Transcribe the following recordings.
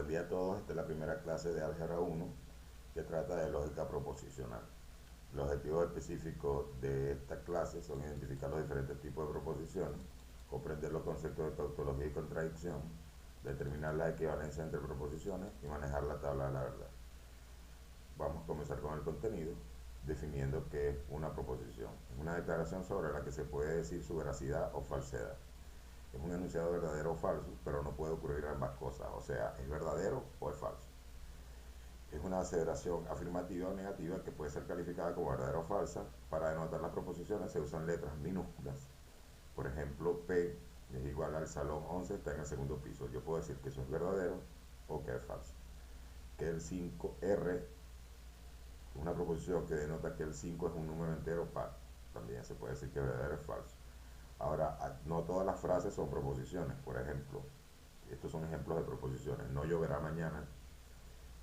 Buen día a todos, esta es la primera clase de Álgebra 1 que trata de lógica proposicional. Los objetivos específicos de esta clase son identificar los diferentes tipos de proposiciones, comprender los conceptos de tautología y contradicción, determinar la equivalencia entre proposiciones y manejar la tabla de la verdad. Vamos a comenzar con el contenido, definiendo qué es una proposición. Es una declaración sobre la que se puede decir su veracidad o falsedad. Es un enunciado verdadero o falso, pero no puede ocurrir ambas cosas, o sea, es verdadero o es falso. Es una aseveración afirmativa o negativa que puede ser calificada como verdadera o falsa. Para denotar las proposiciones se usan letras minúsculas. Por ejemplo, P es igual al salón 11, está en el segundo piso. Yo puedo decir que eso es verdadero o que es falso. Que el 5R es una proposición que denota que el 5 es un número entero par. También se puede decir que es verdadero o es falso. Ahora, no todas las frases son proposiciones. Por ejemplo, estos son ejemplos de proposiciones. No lloverá mañana.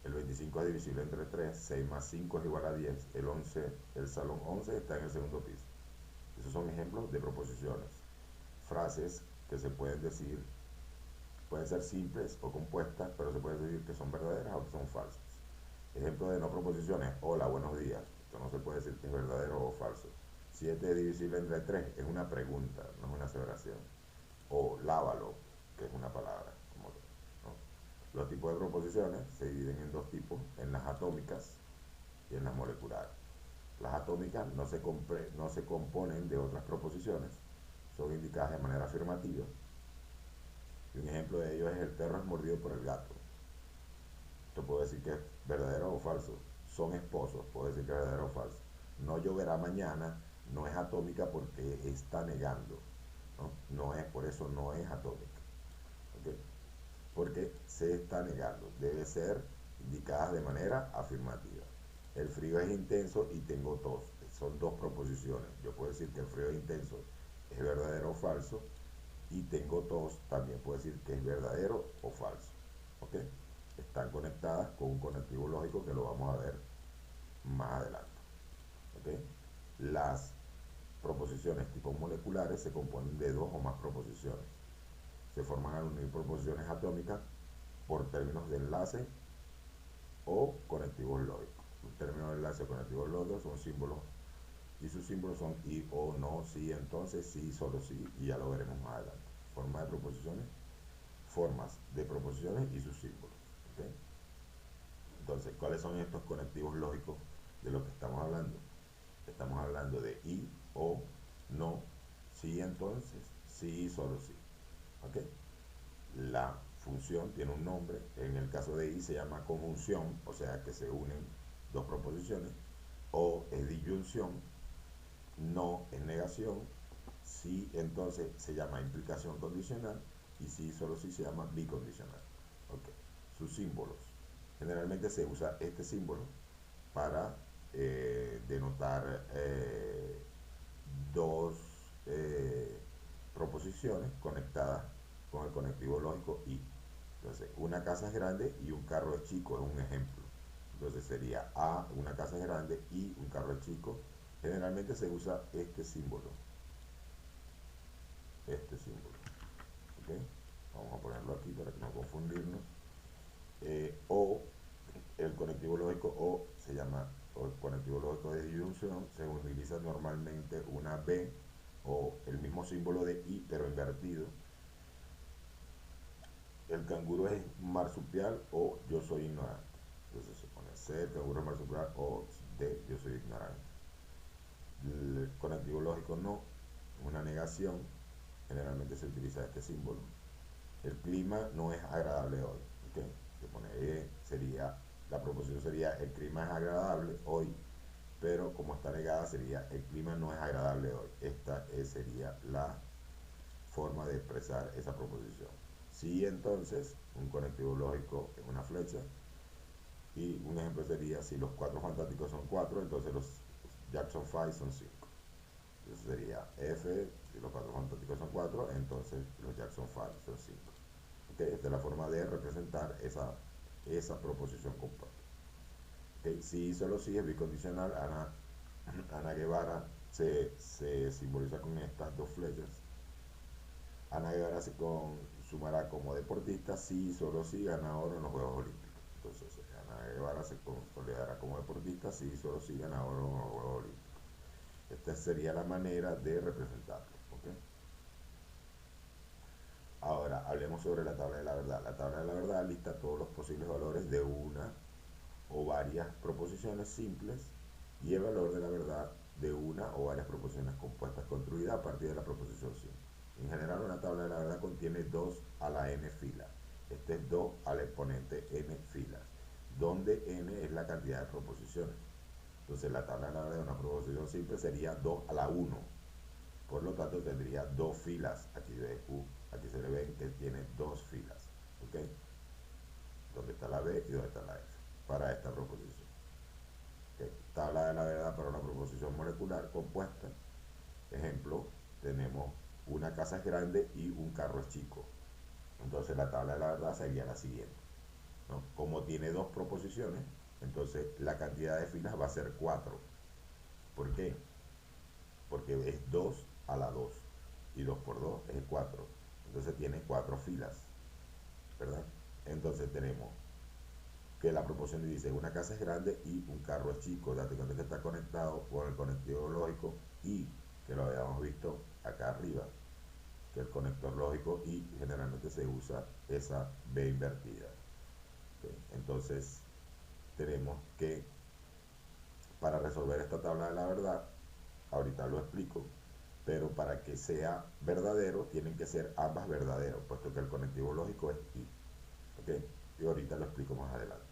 El 25 es divisible entre 3. 6 más 5 es igual a 10. El salón 11 está en el segundo piso. Esos son ejemplos de proposiciones. Frases que se pueden decir, pueden ser simples o compuestas, pero se puede decir que son verdaderas o que son falsas. Ejemplo de no proposiciones: hola, buenos días. Esto no se puede decir que es verdadero o falso. 7 divisible entre 3 es una pregunta, no es una aseveración. O lávalo, que es una palabra. ¿No? Los tipos de proposiciones se dividen en dos tipos: en las atómicas y en las moleculares. Las atómicas no se componen de otras proposiciones, son indicadas de manera afirmativa. Y un ejemplo de ello es: el perro es mordido por el gato. Esto puedo decir que es verdadero o falso. Son esposos, puedo decir que es verdadero o falso. No lloverá mañana no es atómica porque está negando. No es, por eso no es atómica. ¿Okay? Porque se está negando. Debe ser indicada de manera afirmativa. El frío es intenso y tengo tos. Son dos proposiciones. Yo puedo decir que el frío es intenso es verdadero o falso, y tengo tos también puedo decir que es verdadero o falso. ¿Ok? Están conectadas con un conectivo lógico que lo vamos a ver más adelante. ¿Ok? Las proposiciones tipo moleculares se componen de dos o más proposiciones. Se forman al unir proposiciones atómicas por términos de enlace o conectivos lógicos. Los términos de enlace o conectivos lógicos son símbolos, y sus símbolos son y, o, no, sí, entonces, sí, solo sí, y ya lo veremos más adelante. Formas de proposiciones y sus símbolos. ¿Okay? Entonces, ¿cuáles son estos conectivos lógicos de los que estamos hablando? Estamos hablando de y, o, no, sí, entonces, sí, solo sí. ¿Okay? La función tiene un nombre. En el caso de y se llama conjunción, o sea que se unen dos proposiciones. O es disyunción. No es negación. Sí, entonces se llama implicación condicional. Y sí, solo sí se llama bicondicional. Okay. Sus símbolos: generalmente se usa este símbolo para denotar dos proposiciones conectadas con el conectivo lógico y. Entonces, una casa es grande y un carro es chico, es un ejemplo. Entonces sería A, una casa es grande, y un carro es chico. Generalmente se usa este símbolo. Este símbolo. ¿Okay? Vamos a ponerlo aquí para que no confundirnos. O, el conectivo lógico O se llama, o el conectivo lógico de disyunción, se utiliza normalmente una B o el mismo símbolo de I pero invertido. El canguro es marsupial o yo soy ignorante. Entonces se pone C, el canguro es marsupial, o D, yo soy ignorante. El conectivo lógico no, una negación, generalmente se utiliza este símbolo. El clima no es agradable hoy. ¿Okay? Se pone E, la proposición sería: el clima es agradable hoy, pero como está negada sería: el clima no es agradable hoy. Esta sería la forma de expresar esa proposición. Sí, entonces, un conectivo lógico es una flecha, y un ejemplo sería: si los Cuatro Fantásticos son 4, entonces los Jackson 5 son 5. Eso sería F. Si los Cuatro Fantásticos son 4, entonces los Jackson 5 son 5. ¿Okay? Esta es la forma de representar esa proposición compuesta. ¿Okay? Si solo sí es bicondicional. Ana Guevara se simboliza con estas dos flechas. Ana Guevara sumará como deportista si y solo si gana oro en los Juegos Olímpicos. Entonces, Ana Guevara se consolidará como deportista si y solo si gana oro en los Juegos Olímpicos. Esta sería la manera de representarlo. ¿Okay? Ahora, hablemos sobre la tabla de la verdad. La tabla de la verdad lista todos los posibles valores de una o varias proposiciones simples y el valor de la verdad de una o varias proposiciones compuestas construidas a partir de la proposición simple. En general, una tabla de la verdad contiene 2 a la n fila. Este es 2 al exponente n filas, donde n es la cantidad de proposiciones. Entonces, la tabla de la verdad de una proposición simple sería 2 a la 1. Por lo tanto, tendría 2 filas. Aquí se le ve que tiene 2 filas. ¿Ok? Donde está la B y donde está la F para esta proposición. ¿Okay? Tabla de la verdad para una proposición molecular compuesta. Ejemplo, tenemos una casa es grande y un carro es chico. Entonces la tabla de la verdad sería la siguiente, ¿no? Como tiene dos proposiciones, entonces la cantidad de filas va a ser 4. ¿Por qué? Porque es 2 a la 2 y 2 por 2 es 4. Entonces tiene 4 filas, ¿verdad? Entonces tenemos que la proporción dice una casa es grande y un carro es chico. Date cuenta que está conectado con el conectivo lógico y que lo habíamos visto acá arriba, que el conector lógico y generalmente se usa esa B invertida. ¿Okay? Entonces tenemos que para resolver esta tabla de la verdad, ahorita lo explico, pero para que sea verdadero tienen que ser ambas verdaderos, puesto que el conectivo lógico es I. ¿Okay? Y ahorita lo explico más adelante.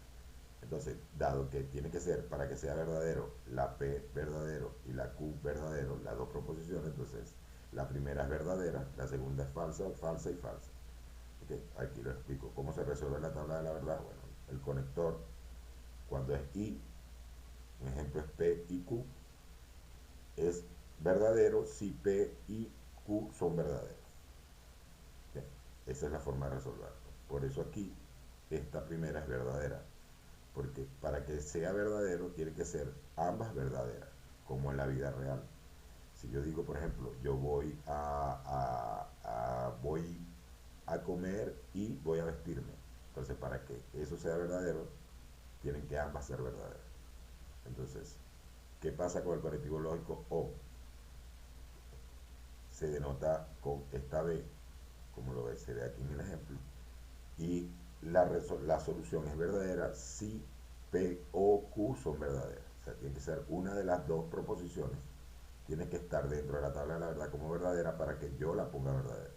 Entonces, dado que tiene que ser para que sea verdadero la P verdadero y la Q verdadero, las dos proposiciones, entonces la primera es verdadera, la segunda es falsa, falsa y falsa. ¿Okay? Aquí lo explico. ¿Cómo se resuelve la tabla de la verdad? Bueno, el conector, cuando es I, un ejemplo es P y Q, es verdadero si P y Q son verdaderos. ¿Okay? Esa es la forma de resolverlo. Por eso aquí, esta primera es verdadera. Porque para que sea verdadero tiene que ser ambas verdaderas, como en la vida real. Si yo digo, por ejemplo, yo voy a comer y voy a vestirme. Entonces, para que eso sea verdadero, tienen que ambas ser verdaderas. Entonces, ¿qué pasa con el conectivo lógico O? Se denota con esta B, como se ve aquí en el ejemplo, y la solución es verdadera si P o Q son verdaderas. O sea, tiene que ser una de las dos proposiciones, tiene que estar dentro de la tabla de la verdad como verdadera para que yo la ponga verdadera.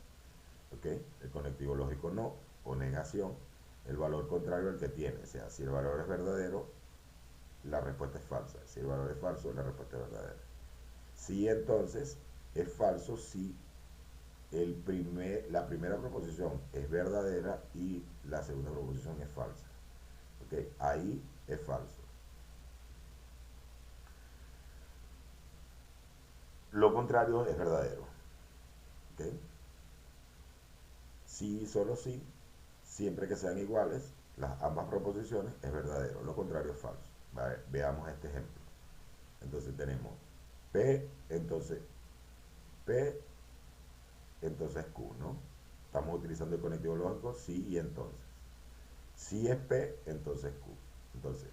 ¿Ok? El conectivo lógico no, o negación, el valor contrario al que tiene. O sea, si el valor es verdadero, la respuesta es falsa. Si el valor es falso, la respuesta es verdadera. Si entonces es falso si la primera proposición es verdadera y la segunda proposición es falsa. ¿Okay? Ahí es falso. Lo contrario es verdadero. ¿Okay? Si, solo si, siempre que sean iguales, ambas proposiciones es verdadero. Lo contrario es falso. ¿Vale? Veamos este ejemplo. Entonces tenemos P, P, entonces Q, ¿no? Estamos utilizando el conectivo lógico si y entonces. Si es P, entonces Q. Entonces,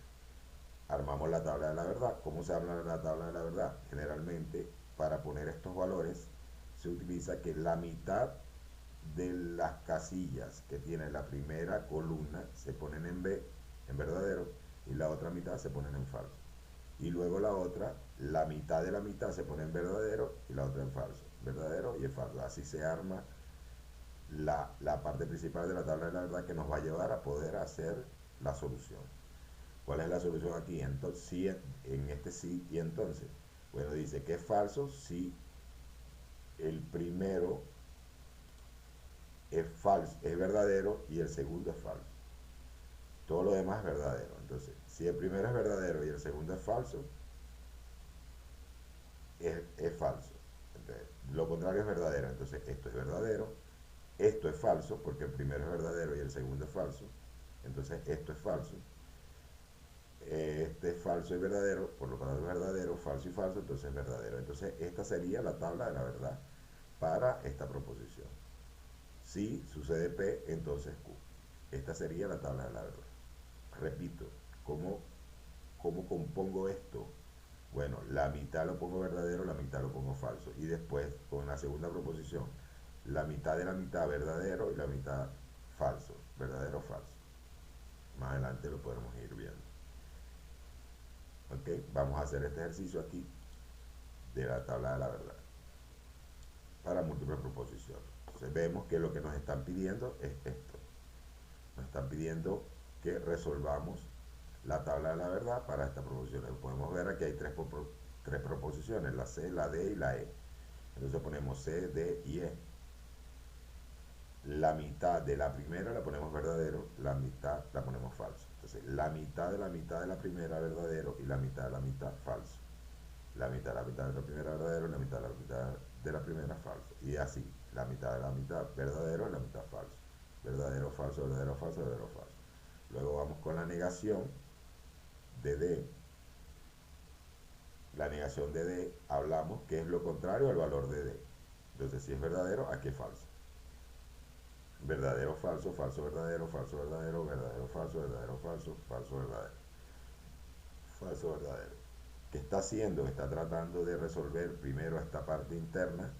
armamos la tabla de la verdad. ¿Cómo se habla de la tabla de la verdad? Generalmente, para poner estos valores, se utiliza que la mitad de las casillas que tiene la primera columna se ponen en B, en verdadero, y la otra mitad se ponen en falso. Y luego la mitad de la mitad se pone en verdadero y la otra en falso. Verdadero y en falso. Así se arma la parte principal de la tabla de la verdad que nos va a llevar a poder hacer la solución. ¿Cuál es la solución aquí? Entonces, sí, en este sí y entonces. Bueno, dice que es falso si el primero es falso, es verdadero y el segundo es falso. Todo lo demás es verdadero. Entonces, si el primero es verdadero y el segundo es falso, es falso. Entonces, lo contrario es verdadero. Entonces, esto es verdadero, esto es falso, porque el primero es verdadero y el segundo es falso. Entonces, esto es falso. Este es falso y verdadero, por lo tanto es verdadero, falso y falso, entonces es verdadero. Entonces, esta sería la tabla de la verdad para esta proposición. Si sucede P, entonces Q. Esta sería la tabla de la verdad. Repito, ¿cómo compongo esto? Bueno, la mitad lo pongo verdadero, la mitad lo pongo falso. Y después, con la segunda proposición, la mitad de la mitad verdadero y la mitad falso. Verdadero o falso. Más adelante lo podremos ir viendo. ¿Ok? Vamos a hacer este ejercicio aquí de la tabla de la verdad para múltiples proposiciones. Entonces vemos que lo que nos están pidiendo es esto. Nos están pidiendo que resolvamos la tabla de la verdad para esta proposición. Podemos ver aquí hay tres proposiciones, la C, la D y la E. Entonces ponemos C, D y E. La mitad de la primera la ponemos verdadero, la mitad la ponemos falso. Entonces la mitad de la primera verdadero y la mitad de la mitad falso. La mitad de la mitad de la primera verdadero, la mitad de la mitad de la primera falso. Y así, la mitad de la mitad verdadero y la mitad falso. Verdadero, falso, verdadero, falso, verdadero, falso. Luego vamos con la negación de D. La negación de D, hablamos que es lo contrario al valor de D. Entonces, si es verdadero, aquí es falso. Verdadero, falso, falso, verdadero, falso, verdadero, verdadero, falso, verdadero, falso, falso, verdadero. Falso, verdadero. ¿Qué está haciendo? Está tratando de resolver primero esta parte interna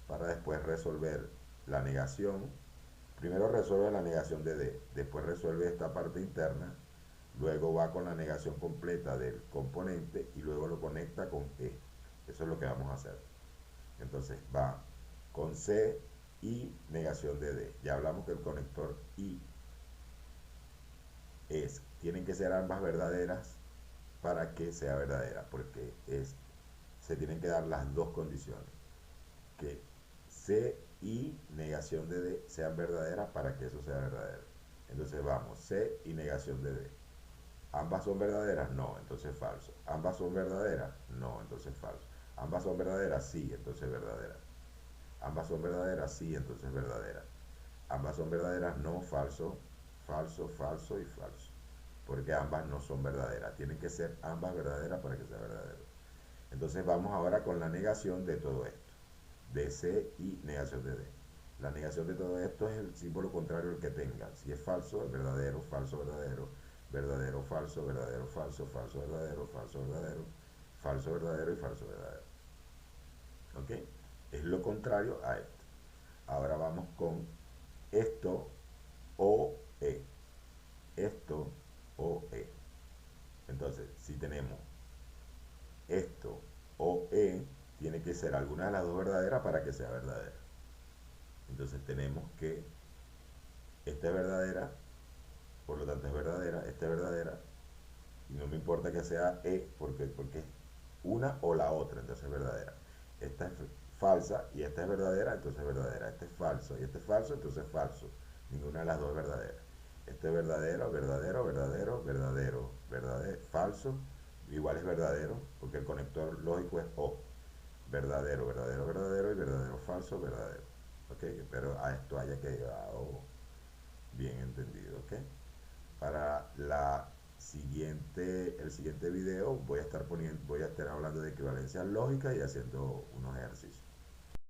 para después resolver la negación. Primero resuelve la negación de D, después resuelve esta parte interna, luego va con la negación completa del componente y luego lo conecta con E. Eso es lo que vamos a hacer. Entonces va con C y negación de D. Ya hablamos que el conector I tienen que ser ambas verdaderas para que sea verdadera, porque se tienen que dar las dos condiciones. Que C y negación de D sean verdaderas para que eso sea verdadero. Entonces vamos, C y negación de D. ¿Ambas son verdaderas? No, entonces falso. ¿Ambas son verdaderas? No, entonces falso. ¿Ambas son verdaderas? Sí, entonces verdadera. ¿Ambas son verdaderas? Sí, entonces verdadera. ¿Ambas son verdaderas? No, falso, falso, falso y falso. Porque ambas no son verdaderas. Tienen que ser ambas verdaderas para que sea verdadero. Entonces vamos ahora con la negación de todo esto. De C y negación de D. La negación de todo esto es el símbolo contrario al que tenga. Si es falso, es verdadero, falso, verdadero, verdadero, falso, verdadero, falso, falso, verdadero, falso, verdadero, falso, verdadero y falso, verdadero. ¿Ok? Es lo contrario a esto. Ahora vamos con esto o E. Esto o E. Entonces, si tenemos esto o E, tiene que ser alguna de las dos verdaderas para que sea verdadera. Entonces tenemos que esta es verdadera, por lo tanto es verdadera, esta es verdadera, y no me importa que sea E, porque es una o la otra, entonces es verdadera. Esta es falsa y esta es verdadera, entonces es verdadera. Este es falso y este es falso, entonces es falso. Ninguna de las dos es verdadera. Este es verdadero, verdadero, verdadero, verdadero, verdadero, falso, igual es verdadero, porque el conector lógico es O. Verdadero, verdadero, verdadero y verdadero, falso, verdadero. ¿Ok? Espero a esto haya quedado bien entendido. ¿Ok? Para el siguiente video voy a estar hablando de equivalencia lógica y haciendo unos ejercicios.